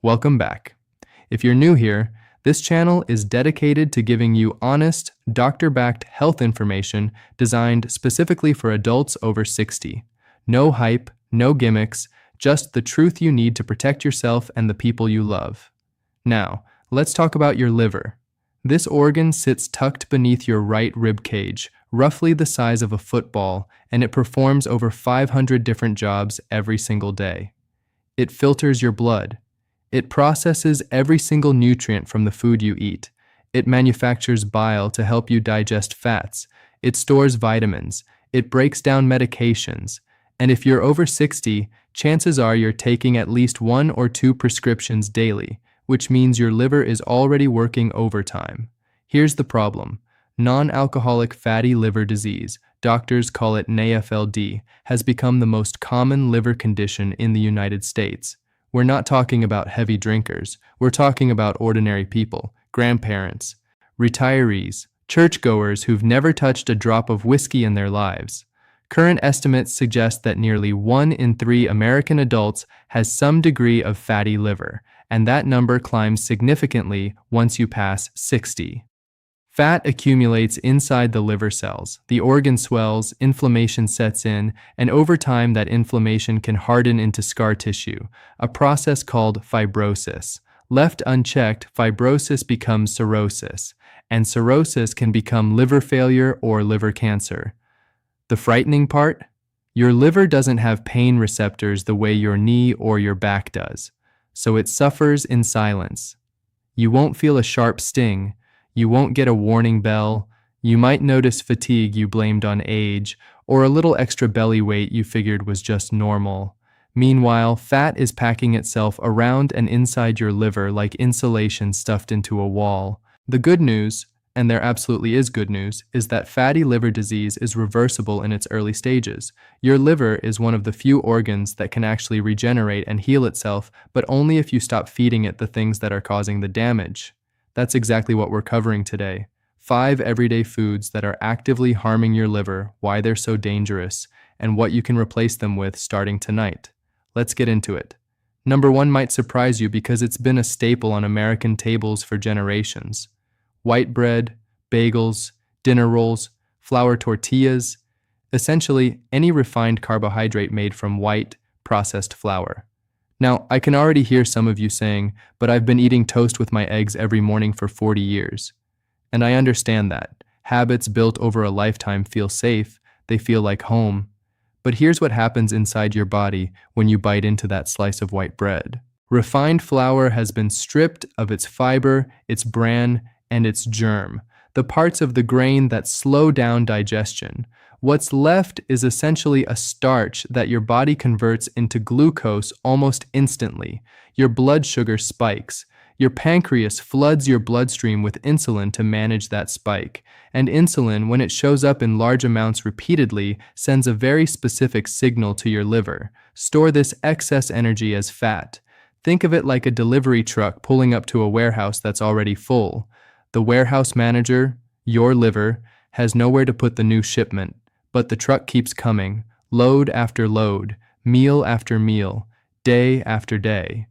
Welcome back. If you're new here, this channel is dedicated to giving you honest, doctor-backed health information designed specifically for adults over 60. No hype, no gimmicks, just the truth you need to protect yourself and the people you love. Now, let's talk about your liver. This organ sits tucked beneath your right rib cage, roughly the size of a football, and it performs over 500 different jobs every single day. It filters your blood. It processes every single nutrient from the food you eat. It manufactures bile to help you digest fats. It stores vitamins. It breaks down medications. And if you're over 60, chances are you're taking at least 1 or 2 prescriptions daily, which means your liver is already working overtime. Here's the problem. Non-alcoholic fatty liver disease, doctors call it NAFLD, has become the most common liver condition in the United States. We're not talking about heavy drinkers. We're talking about ordinary people, grandparents, retirees, churchgoers who've never touched a drop of whiskey in their lives. Current estimates suggest that nearly 1 in 3 American adults has some degree of fatty liver, and that number climbs significantly once you pass 60. Fat accumulates inside the liver cells, the organ swells, inflammation sets in, and over time that inflammation can harden into scar tissue, a process called fibrosis. Left unchecked, fibrosis becomes cirrhosis, and cirrhosis can become liver failure or liver cancer. The frightening part? Your liver doesn't have pain receptors the way your knee or your back does, so it suffers in silence. You won't feel a sharp sting. You won't get a warning bell. You might notice fatigue you blamed on age, or a little extra belly weight you figured was just normal. Meanwhile, fat is packing itself around and inside your liver like insulation stuffed into a wall. The good news, and there absolutely is good news, is that fatty liver disease is reversible in its early stages. Your liver is one of the few organs that can actually regenerate and heal itself, but only if you stop feeding it the things that are causing the damage. That's exactly what we're covering today. 5 everyday foods that are actively harming your liver, why they're so dangerous, and what you can replace them with starting tonight. Let's get into it. Number 1 might surprise you because it's been a staple on American tables for generations. White bread, bagels, dinner rolls, flour tortillas, essentially any refined carbohydrate made from white, processed flour. Now, I can already hear some of you saying, but I've been eating toast with my eggs every morning for 40 years. And I understand that. Habits built over a lifetime feel safe, they feel like home. But here's what happens inside your body when you bite into that slice of white bread. Refined flour has been stripped of its fiber, its bran, and its germ, the parts of the grain that slow down digestion. What's left is essentially a starch that your body converts into glucose almost instantly. Your blood sugar spikes. Your pancreas floods your bloodstream with insulin to manage that spike. And insulin, when it shows up in large amounts repeatedly, sends a very specific signal to your liver. Store this excess energy as fat. Think of it like a delivery truck pulling up to a warehouse that's already full. The warehouse manager, your liver, has nowhere to put the new shipment. But the truck keeps coming, load after load, meal after meal, day after day.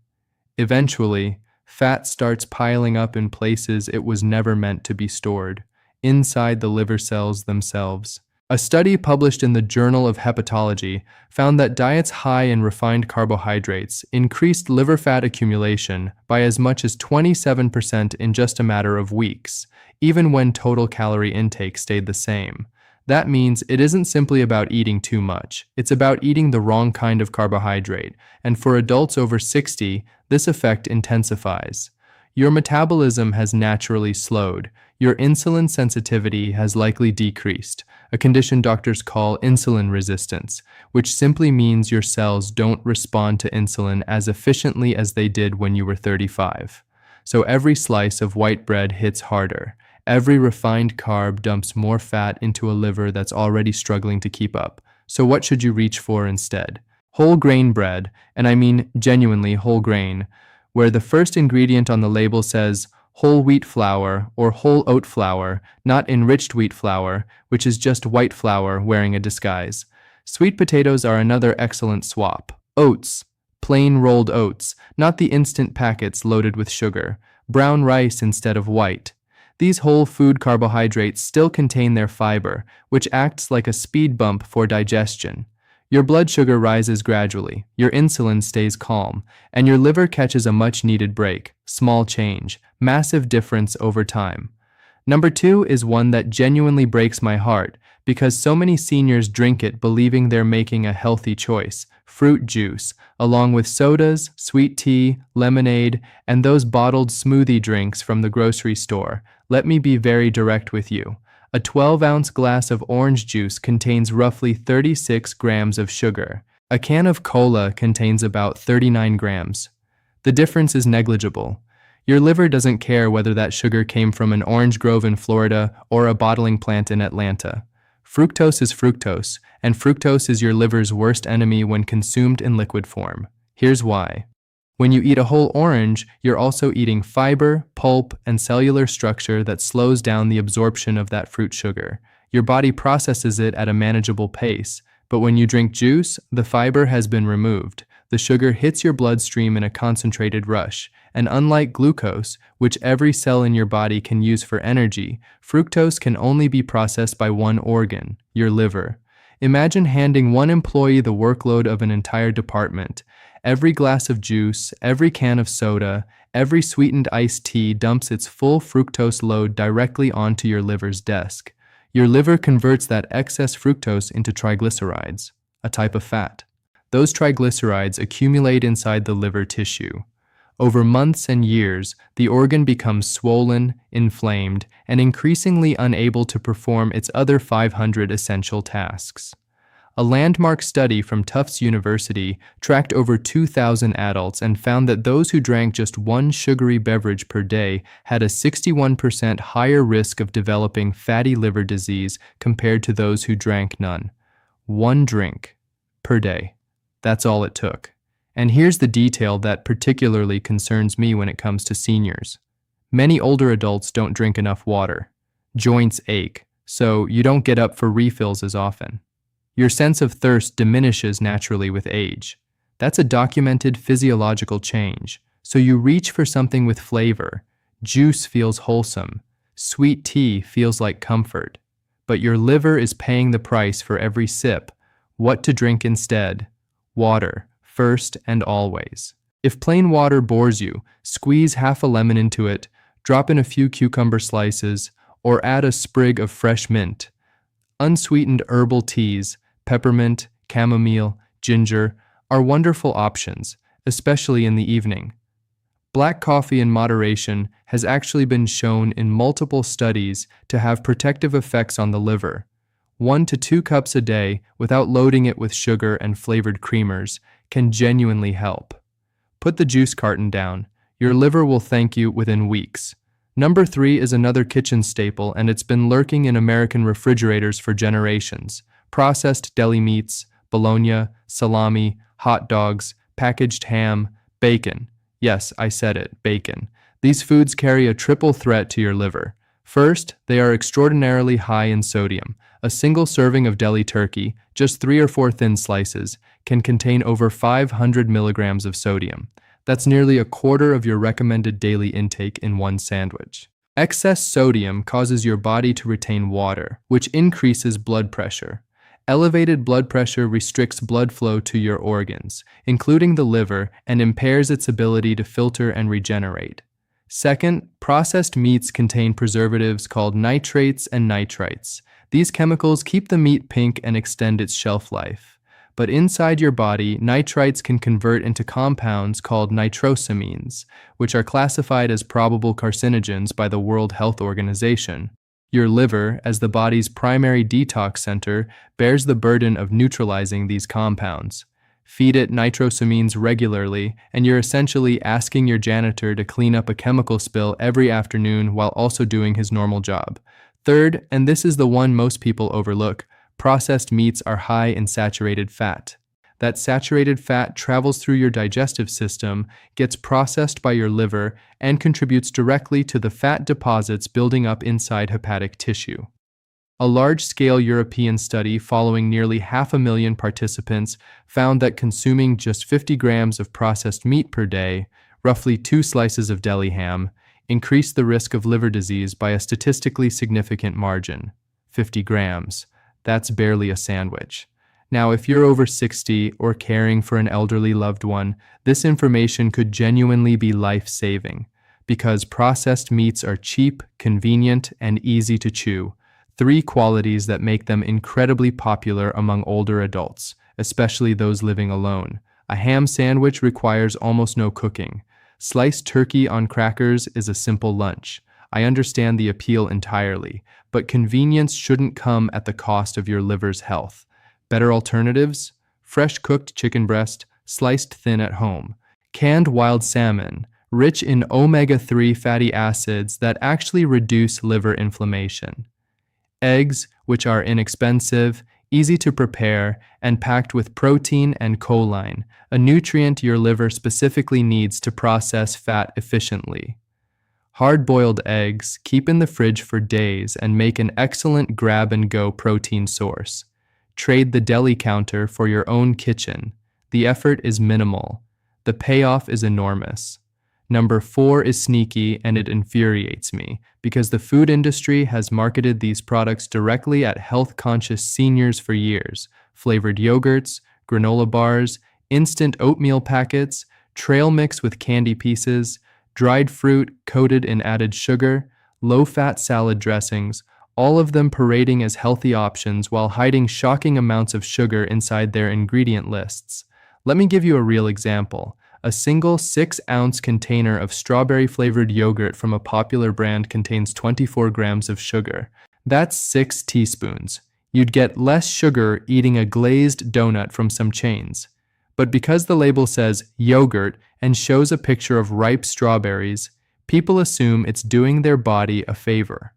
Eventually, fat starts piling up in places it was never meant to be stored, inside the liver cells themselves. A study published in the Journal of Hepatology found that diets high in refined carbohydrates increased liver fat accumulation by as much as 27% in just a matter of weeks, even when total calorie intake stayed the same. That means it isn't simply about eating too much. It's about eating the wrong kind of carbohydrate, and for adults over 60, this effect intensifies. Your metabolism has naturally slowed. Your insulin sensitivity has likely decreased, a condition doctors call insulin resistance, which simply means your cells don't respond to insulin as efficiently as they did when you were 35. So every slice of white bread hits harder. Every refined carb dumps more fat into a liver that's already struggling to keep up. So what should you reach for instead? Whole grain bread, and I mean genuinely whole grain, where the first ingredient on the label says whole wheat flour or whole oat flour, not enriched wheat flour, which is just white flour wearing a disguise. Sweet potatoes are another excellent swap. Oats, Plain rolled oats, not the instant packets loaded with sugar. Brown rice instead of white. These whole food carbohydrates still contain their fiber, which acts like a speed bump for digestion. Your blood sugar rises gradually, your insulin stays calm, and your liver catches a much-needed break. Small change, massive difference over time. Number 2 is one that genuinely breaks my heart because so many seniors drink it believing they're making a healthy choice. Fruit juice, along with sodas, sweet tea, lemonade, and those bottled smoothie drinks from the grocery store. Let me be very direct with you. A 12-ounce glass of orange juice contains roughly 36 grams of sugar. A can of cola contains about 39 grams. The difference is negligible. Your liver doesn't care whether that sugar came from an orange grove in Florida or a bottling plant in Atlanta. Fructose is fructose, and fructose is your liver's worst enemy when consumed in liquid form. Here's why. When you eat a whole orange, you're also eating fiber, pulp, and cellular structure that slows down the absorption of that fruit sugar. Your body processes it at a manageable pace, but when you drink juice, the fiber has been removed. The sugar hits your bloodstream in a concentrated rush, and unlike glucose, which every cell in your body can use for energy, fructose can only be processed by one organ, your liver. Imagine handing one employee the workload of an entire department. Every glass of juice, every can of soda, every sweetened iced tea dumps its full fructose load directly onto your liver's desk. Your liver converts that excess fructose into triglycerides, a type of fat. Those triglycerides accumulate inside the liver tissue. Over months and years, the organ becomes swollen, inflamed, and increasingly unable to perform its other 500 essential tasks. A landmark study from Tufts University tracked over 2,000 adults and found that those who drank just one sugary beverage per day had a 61% higher risk of developing fatty liver disease compared to those who drank none. One drink per day. That's all it took. And here's the detail that particularly concerns me when it comes to seniors. Many older adults don't drink enough water. Joints ache, so you don't get up for refills as often. Your sense of thirst diminishes naturally with age. That's a documented physiological change, so you reach for something with flavor. Juice feels wholesome. Sweet tea feels like comfort. But your liver is paying the price for every sip. What to drink instead? Water, first and always. If plain water bores you, squeeze half a lemon into it, drop in a few cucumber slices, or add a sprig of fresh mint. Unsweetened herbal teas, peppermint, chamomile, ginger, are wonderful options, especially in the evening. Black coffee in moderation has actually been shown in multiple studies to have protective effects on the liver. 1 to 2 cups a day without loading it with sugar and flavored creamers can genuinely help. Put the juice carton down. Your liver will thank you within weeks. Number 3 is another kitchen staple, and it's been lurking in American refrigerators for generations. Processed deli meats, bologna, salami, hot dogs, packaged ham, bacon. Yes, I said it, bacon. These foods carry a triple threat to your liver. First, they are extraordinarily high in sodium. A single serving of deli turkey, just 3 or 4 thin slices, can contain over 500 milligrams of sodium. That's nearly a quarter of your recommended daily intake in one sandwich. Excess sodium causes your body to retain water, which increases blood pressure. Elevated blood pressure restricts blood flow to your organs, including the liver, and impairs its ability to filter and regenerate. Second, processed meats contain preservatives called nitrates and nitrites. These chemicals keep the meat pink and extend its shelf life. But inside your body, nitrites can convert into compounds called nitrosamines, which are classified as probable carcinogens by the World Health Organization. Your liver, as the body's primary detox center, bears the burden of neutralizing these compounds. Feed it nitrosamines regularly, and you're essentially asking your janitor to clean up a chemical spill every afternoon while also doing his normal job. Third, and this is the one most people overlook, processed meats are high in saturated fat. That saturated fat travels through your digestive system, gets processed by your liver, and contributes directly to the fat deposits building up inside hepatic tissue. A large-scale European study following nearly 500,000 participants found that consuming just 50 grams of processed meat per day, roughly 2 slices of deli ham, increased the risk of liver disease by a statistically significant margin. 50 grams. That's barely a sandwich. Now, if you're over 60 or caring for an elderly loved one, this information could genuinely be life-saving, because processed meats are cheap, convenient, and easy to chew, 3 qualities that make them incredibly popular among older adults, especially those living alone. A ham sandwich requires almost no cooking. Sliced turkey on crackers is a simple lunch. I understand the appeal entirely, but convenience shouldn't come at the cost of your liver's health. Better alternatives? Fresh cooked chicken breast, sliced thin at home. Canned wild salmon, rich in omega-3 fatty acids that actually reduce liver inflammation. Eggs, which are inexpensive, easy to prepare, and packed with protein and choline, a nutrient your liver specifically needs to process fat efficiently. Hard-boiled eggs keep in the fridge for days and make an excellent grab-and-go protein source. Trade the deli counter for your own kitchen. The effort is minimal. The payoff is enormous. Number 4 is sneaky, and it infuriates me because the food industry has marketed these products directly at health-conscious seniors for years. Flavored yogurts, granola bars, instant oatmeal packets, trail mix with candy pieces, dried fruit coated in added sugar, low-fat salad dressings, all of them parading as healthy options while hiding shocking amounts of sugar inside their ingredient lists. Let me give you a real example. A single 6-ounce container of strawberry-flavored yogurt from a popular brand contains 24 grams of sugar. That's 6 teaspoons. You'd get less sugar eating a glazed donut from some chains. But because the label says yogurt and shows a picture of ripe strawberries, people assume it's doing their body a favor.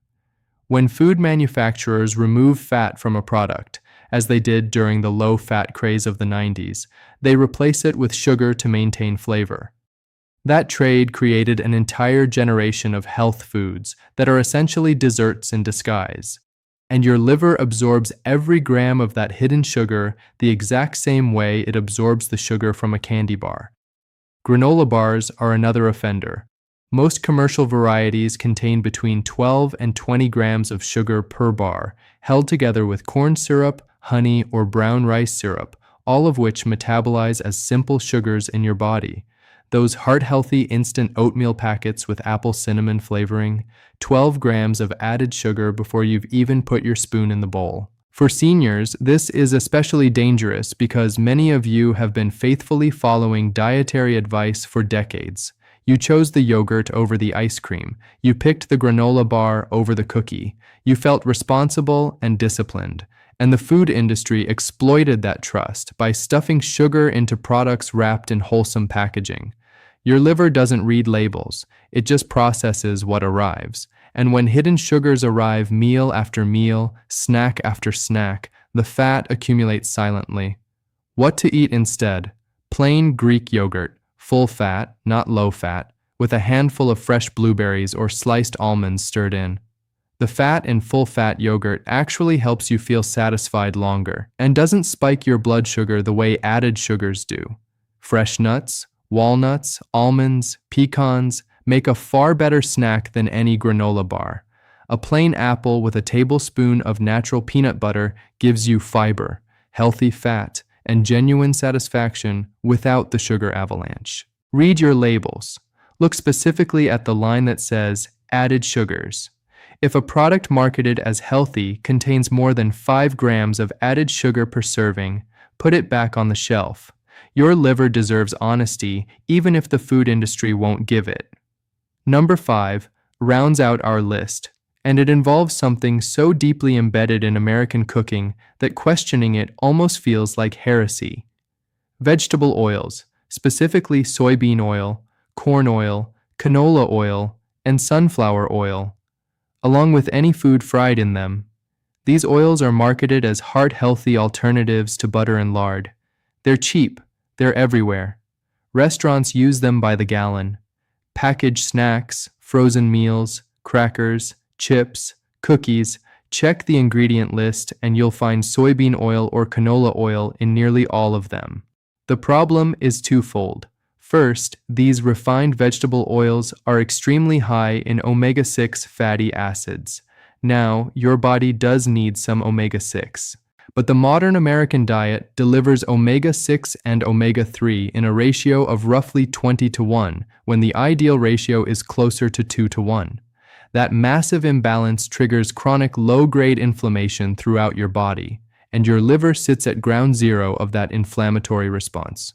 When food manufacturers remove fat from a product, as they did during the low-fat craze of the 90s, they replace it with sugar to maintain flavor. That trade created an entire generation of health foods that are essentially desserts in disguise. And your liver absorbs every gram of that hidden sugar the exact same way it absorbs the sugar from a candy bar. Granola bars are another offender. Most commercial varieties contain between 12 and 20 grams of sugar per bar, held together with corn syrup, honey, or brown rice syrup, all of which metabolize as simple sugars in your body. Those heart-healthy instant oatmeal packets with apple cinnamon flavoring, 12 grams of added sugar before you've even put your spoon in the bowl. For seniors, this is especially dangerous because many of you have been faithfully following dietary advice for decades. You chose the yogurt over the ice cream. You picked the granola bar over the cookie. You felt responsible and disciplined. And the food industry exploited that trust by stuffing sugar into products wrapped in wholesome packaging. Your liver doesn't read labels. It just processes what arrives. And when hidden sugars arrive meal after meal, snack after snack, the fat accumulates silently. What to eat instead? Plain Greek yogurt, full fat, not low fat, with a handful of fresh blueberries or sliced almonds stirred in. The fat in full-fat yogurt actually helps you feel satisfied longer and doesn't spike your blood sugar the way added sugars do. Fresh nuts, walnuts, almonds, pecans make a far better snack than any granola bar. A plain apple with a tablespoon of natural peanut butter gives you fiber, healthy fat, and genuine satisfaction without the sugar avalanche. Read your labels. Look specifically at the line that says added sugars. If a product marketed as healthy contains more than 5 grams of added sugar per serving, put it back on the shelf. Your liver deserves honesty, even if the food industry won't give it. Number 5 rounds out our list, and it involves something so deeply embedded in American cooking that questioning it almost feels like heresy. Vegetable oils, specifically soybean oil, corn oil, canola oil, and sunflower oil, along with any food fried in them. These oils are marketed as heart-healthy alternatives to butter and lard. They're cheap. They're everywhere. Restaurants use them by the gallon. Packaged snacks, frozen meals, crackers, chips, cookies, Check the ingredient list and you'll find soybean oil or canola oil in nearly all of them. The problem is twofold. First, these refined vegetable oils are extremely high in omega-6 fatty acids. Now, your body does need some omega-6. But the modern American diet delivers omega-6 and omega-3 in a ratio of roughly 20:1, when the ideal ratio is closer to 2:1. That massive imbalance triggers chronic low-grade inflammation throughout your body, and your liver sits at ground zero of that inflammatory response.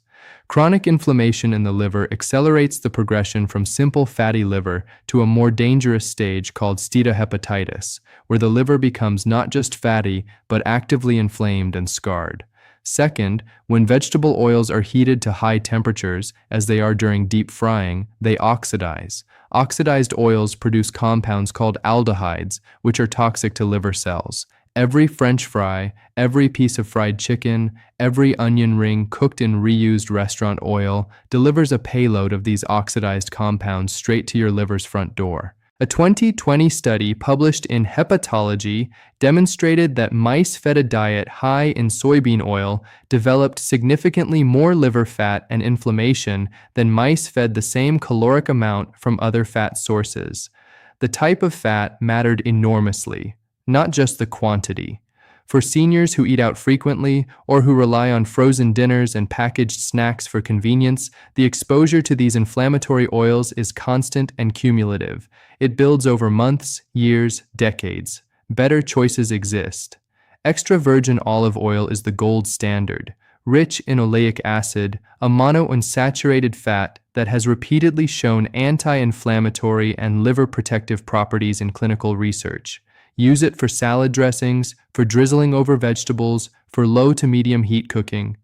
Chronic inflammation in the liver accelerates the progression from simple fatty liver to a more dangerous stage called steatohepatitis, where the liver becomes not just fatty, but actively inflamed and scarred. Second, when vegetable oils are heated to high temperatures, as they are during deep frying, they oxidize. Oxidized oils produce compounds called aldehydes, which are toxic to liver cells. Every French fry, every piece of fried chicken, every onion ring cooked in reused restaurant oil delivers a payload of these oxidized compounds straight to your liver's front door. A 2020 study published in Hepatology demonstrated that mice fed a diet high in soybean oil developed significantly more liver fat and inflammation than mice fed the same caloric amount from other fat sources. The type of fat mattered enormously, not just the quantity. For seniors who eat out frequently or who rely on frozen dinners and packaged snacks for convenience, the exposure to these inflammatory oils is constant and cumulative. It builds over months, years, decades. Better choices exist. Extra virgin olive oil is the gold standard. Rich in oleic acid, a monounsaturated fat that has repeatedly shown anti-inflammatory and liver protective properties in clinical research. Use it for salad dressings, for drizzling over vegetables, for low to medium heat cooking.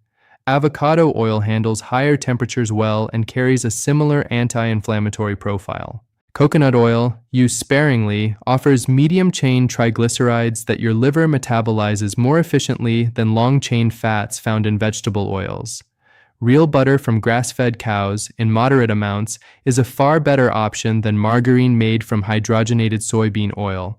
Avocado oil handles higher temperatures well and carries a similar anti-inflammatory profile. Coconut oil, used sparingly, offers medium-chain triglycerides that your liver metabolizes more efficiently than long-chain fats found in vegetable oils. Real butter from grass-fed cows, in moderate amounts, is a far better option than margarine made from hydrogenated soybean oil.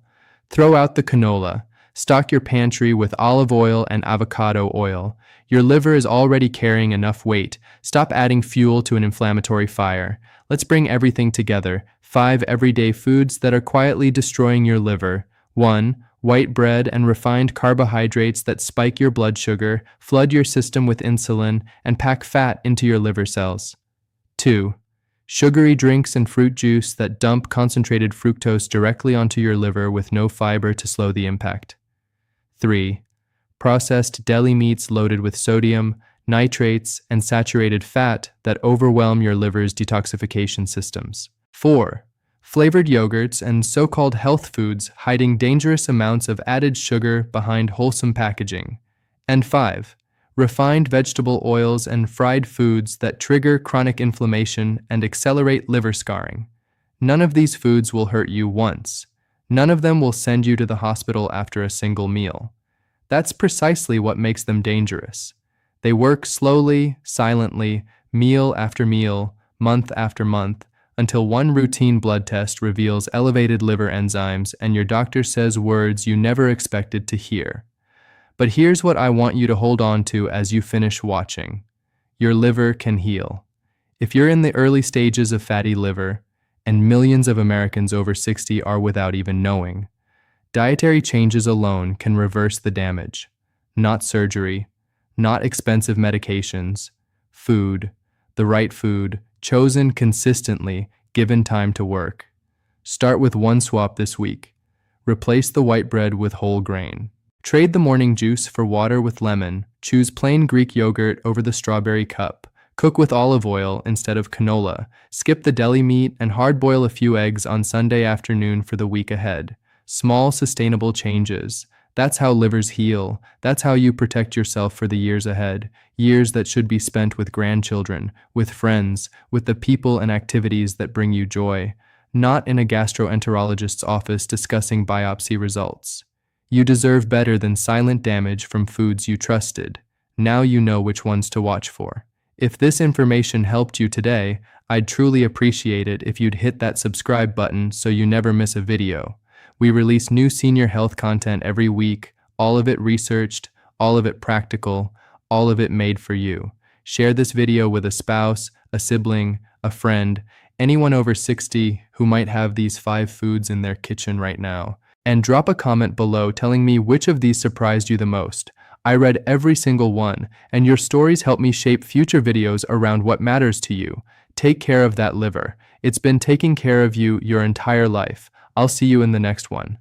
Throw out the canola. Stock your pantry with olive oil and avocado oil. Your liver is already carrying enough weight. Stop adding fuel to an inflammatory fire. Let's bring everything together. 5 everyday foods that are quietly destroying your liver. 1. White bread and refined carbohydrates that spike your blood sugar, flood your system with insulin, and pack fat into your liver cells. 2. Sugary drinks and fruit juice that dump concentrated fructose directly onto your liver with no fiber to slow the impact. 3. Processed deli meats loaded with sodium, nitrates, and saturated fat that overwhelm your liver's detoxification systems. 4. Flavored yogurts and so-called health foods hiding dangerous amounts of added sugar behind wholesome packaging. And 5. Refined vegetable oils and fried foods that trigger chronic inflammation and accelerate liver scarring. None of these foods will hurt you once. None of them will send you to the hospital after a single meal. That's precisely what makes them dangerous. They work slowly, silently, meal after meal, month after month, until one routine blood test reveals elevated liver enzymes and your doctor says words you never expected to hear. But here's what I want you to hold on to as you finish watching. Your liver can heal. If you're in the early stages of fatty liver, and millions of Americans over 60 are without even knowing, dietary changes alone can reverse the damage. Not surgery, not expensive medications, food, the right food, chosen consistently, given time to work. Start with one swap this week. Replace the white bread with whole grain. Trade the morning juice for water with lemon. Choose plain Greek yogurt over the strawberry cup. Cook with olive oil instead of canola. Skip the deli meat and hard-boil a few eggs on Sunday afternoon for the week ahead. Small, sustainable changes. That's how livers heal. That's how you protect yourself for the years ahead. Years that should be spent with grandchildren, with friends, with the people and activities that bring you joy. Not in a gastroenterologist's office discussing biopsy results. You deserve better than silent damage from foods you trusted. Now you know which ones to watch for. If this information helped you today, I'd truly appreciate it if you'd hit that subscribe button so you never miss a video. We release new senior health content every week, all of it researched, all of it practical, all of it made for you. Share this video with a spouse, a sibling, a friend, anyone over 60 who might have these 5 foods in their kitchen right now. And drop a comment below telling me which of these surprised you the most. I read every single one, and your stories help me shape future videos around what matters to you. Take care of that liver. It's been taking care of you your entire life. I'll see you in the next one.